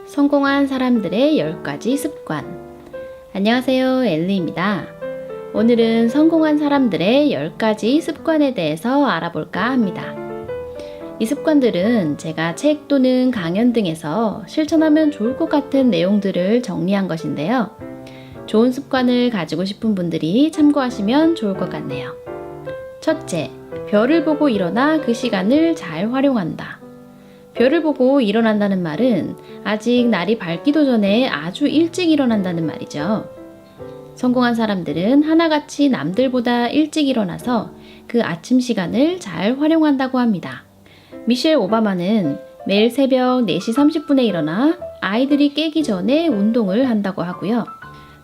성공한 사람들의 10가지 습관. 안녕하세요, 엘리입니다. 오늘은 성공한 사람들의 10가지 습관에 대해서 알아볼까 합니다. 이 습관들은 제가 책 또는 강연 등에서 실천하면 좋을 것 같은 내용들을 정리한 것인데요. 좋은 습관을 가지고 싶은 분들이 참고하시면 좋을 것 같네요. 첫째, 별을 보고 일어나 그 시간을 잘 활용한다. 별을 보고 일어난다는 말은 아직 날이 밝기도 전에 아주 일찍 일어난다는 말이죠. 성공한 사람들은 하나같이 남들보다 일찍 일어나서 그 아침 시간을 잘 활용한다고 합니다. 미셸 오바마는 매일 새벽 4시 30분에 일어나 아이들이 깨기 전에 운동을 한다고 하고요.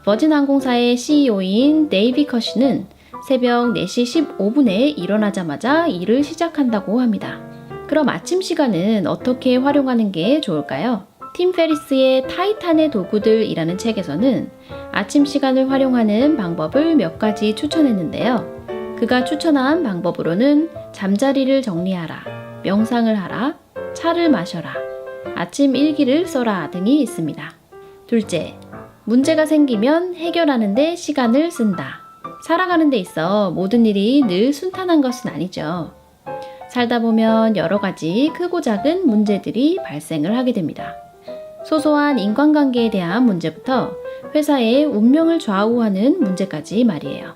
버진 항공사의 CEO인 데이비 커시는 새벽 4시 15분에 일어나자마자 일을 시작한다고 합니다. 그럼 아침 시간은 어떻게 활용하는 게 좋을까요? 팀 페리스의 타이탄의 도구들이라는 책에서는 아침 시간을 활용하는 방법을 몇 가지 추천했는데요. 그가 추천한 방법으로는 잠자리를 정리하라, 명상을 하라, 차를 마셔라, 아침 일기를 써라 등이 있습니다. 둘째, 문제가 생기면 해결하는 데 시간을 쓴다. 살아가는 데 있어 모든 일이 늘 순탄한 것은 아니죠. 살다 보면 여러 가지 크고 작은 문제들이 발생을 하게 됩니다. 소소한 인간관계에 대한 문제부터 회사의 운명을 좌우하는 문제까지 말이에요.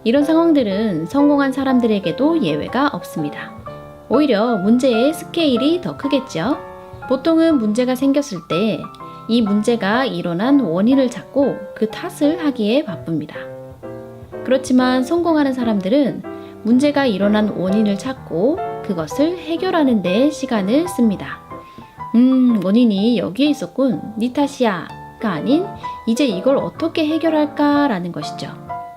이런 상황들은 성공한 사람들에게도 예외가 없습니다. 오히려 문제의 스케일이 더 크겠죠. 보통은 문제가 생겼을 때 이 문제가 일어난 원인을 찾고 그 탓을 하기에 바쁩니다. 그렇지만 성공하는 사람들은 문제가 일어난 원인을 찾고 그것을 해결하는 데 시간을 씁니다. 원인이 여기에 있었군. 네 탓이야가 아닌 이제 이걸 어떻게 해결할까 라는 것이죠.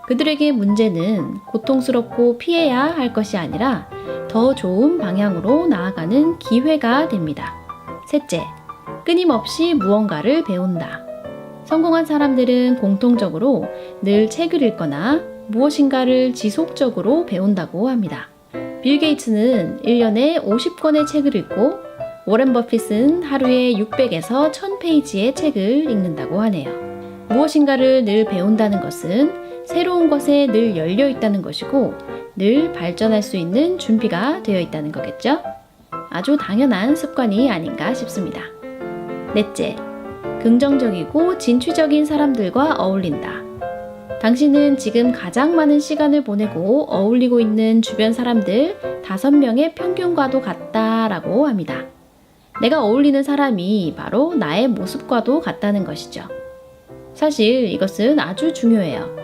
그들에게 문제는 고통스럽고 피해야 할 것이 아니라 더 좋은 방향으로 나아가는 기회가 됩니다. 셋째, 끊임없이 무언가를 배운다. 성공한 사람들은 공통적으로 늘 책을 읽거나 무엇인가를 지속적으로 배운다고 합니다. 빌 게이츠는 1년에 50권의 책을 읽고 워렌 버핏은 하루에 600에서 1000페이지의 책을 읽는다고 하네요. 무엇인가를 늘 배운다는 것은 새로운 것에 늘 열려 있다는 것이고 늘 발전할 수 있는 준비가 되어 있다는 거겠죠? 아주 당연한 습관이 아닌가 싶습니다. 넷째, 긍정적이고 진취적인 사람들과 어울린다. 당신은 지금 가장 많은 시간을 보내고 어울리고 있는 주변 사람들 5명의 평균과도 같다라고 합니다. 내가 어울리는 사람이 바로 나의 모습과도 같다는 것이죠. 사실 이것은 아주 중요해요.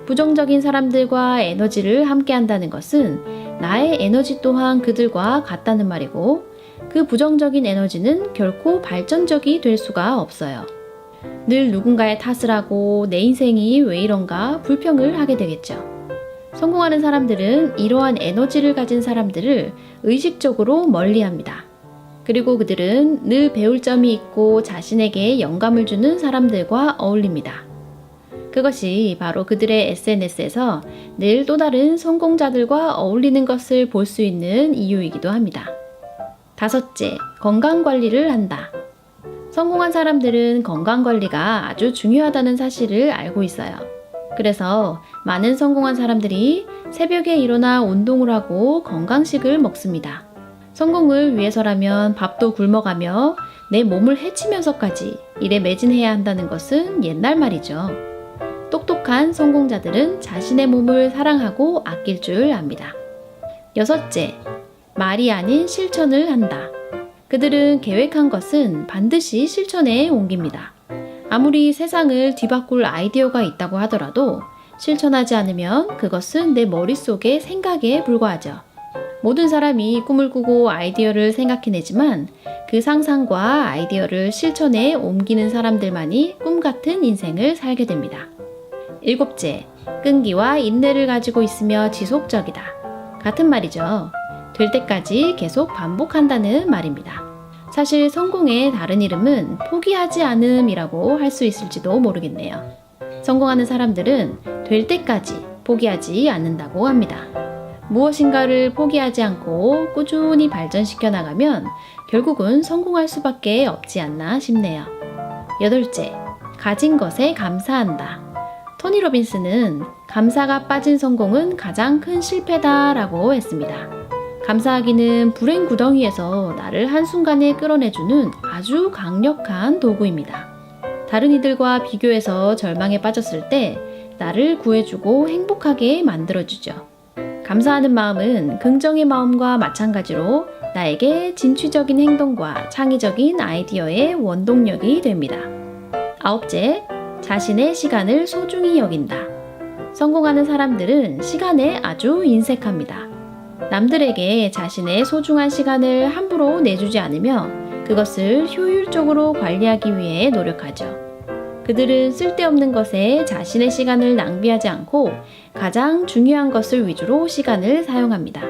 부정적인 사람들과 에너지를 함께 한다는 것은 나의 에너지 또한 그들과 같다는 말이고 그 부정적인 에너지는 결코 발전적이 될 수가 없어요. 늘 누군가의 탓을 하고 내 인생이 왜 이런가 불평을 하게 되겠죠. 성공하는 사람들은 이러한 에너지를 가진 사람들을 의식적으로 멀리합니다. 그리고 그들은 늘 배울 점이 있고 자신에게 영감을 주는 사람들과 어울립니다. 그것이 바로 그들의 SNS에서 늘 또 다른 성공자들과 어울리는 것을 볼 수 있는 이유이기도 합니다. 다섯째, 건강관리를 한다. 성공한 사람들은 건강관리가 아주 중요하다는 사실을 알고 있어요. 그래서 많은 성공한 사람들이 새벽에 일어나 운동을 하고 건강식을 먹습니다. 성공을 위해서라면 밥도 굶어가며 내 몸을 해치면서까지 일에 매진해야 한다는 것은 옛날 말이죠. 똑똑한 성공자들은 자신의 몸을 사랑하고 아낄 줄 압니다. 여섯째, 말이 아닌 실천을 한다. 그들은 계획한 것은 반드시 실천에 옮깁니다. 아무리 세상을 뒤바꿀 아이디어가 있다고 하더라도 실천하지 않으면 그것은 내 머릿속의 생각에 불과하죠. 모든 사람이 꿈을 꾸고 아이디어를 생각해내지만 그 상상과 아이디어를 실천에 옮기는 사람들만이 꿈 같은 인생을 살게 됩니다. 일곱째, 끈기와 인내를 가지고 있으며 지속적이다. 같은 말이죠. 될 때까지 계속 반복한다는 말입니다. 사실 성공의 다른 이름은 포기하지 않음이라고 할 수 있을지도 모르겠네요. 성공하는 사람들은 될 때까지 포기하지 않는다고 합니다. 무엇인가를 포기하지 않고 꾸준히 발전시켜 나가면 결국은 성공할 수밖에 없지 않나 싶네요. 8째, 가진 것에 감사한다. 토니 로빈스는 감사가 빠진 성공은 가장 큰 실패다라고 했습니다. 감사하기는 불행 구덩이에서 나를 한순간에 끌어내주는 아주 강력한 도구입니다. 다른 이들과 비교해서 절망에 빠졌을 때 나를 구해주고 행복하게 만들어주죠. 감사하는 마음은 긍정의 마음과 마찬가지로 나에게 진취적인 행동과 창의적인 아이디어의 원동력이 됩니다. 9째, 자신의 시간을 소중히 여긴다. 성공하는 사람들은 시간에 아주 인색합니다. 남들에게 자신의 소중한 시간을 함부로 내주지 않으며 그것을 효율적으로 관리하기 위해 노력하죠. 그들은 쓸데없는 것에 자신의 시간을 낭비하지 않고 가장 중요한 것을 위주로 시간을 사용합니다.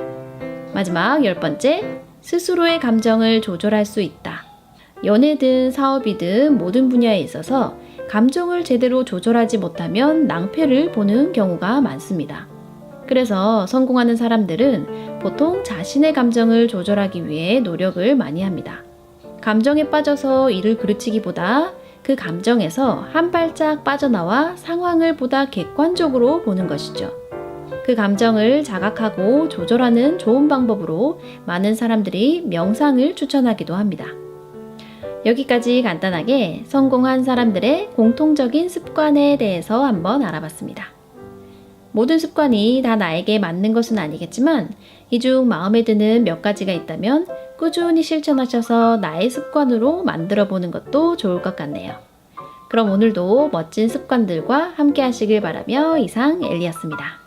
마지막 10번째, 스스로의 감정을 조절할 수 있다. 연애든 사업이든 모든 분야에 있어서 감정을 제대로 조절하지 못하면 낭패를 보는 경우가 많습니다. 그래서 성공하는 사람들은 보통 자신의 감정을 조절하기 위해 노력을 많이 합니다. 감정에 빠져서 일을 그르치기보다 그 감정에서 한 발짝 빠져나와 상황을 보다 객관적으로 보는 것이죠. 그 감정을 자각하고 조절하는 좋은 방법으로 많은 사람들이 명상을 추천하기도 합니다. 여기까지 간단하게 성공한 사람들의 공통적인 습관에 대해서 한번 알아봤습니다. 모든 습관이 다 나에게 맞는 것은 아니겠지만 이 중 마음에 드는 몇 가지가 있다면 꾸준히 실천하셔서 나의 습관으로 만들어 보는 것도 좋을 것 같네요. 그럼 오늘도 멋진 습관들과 함께 하시길 바라며 이상 엘리였습니다.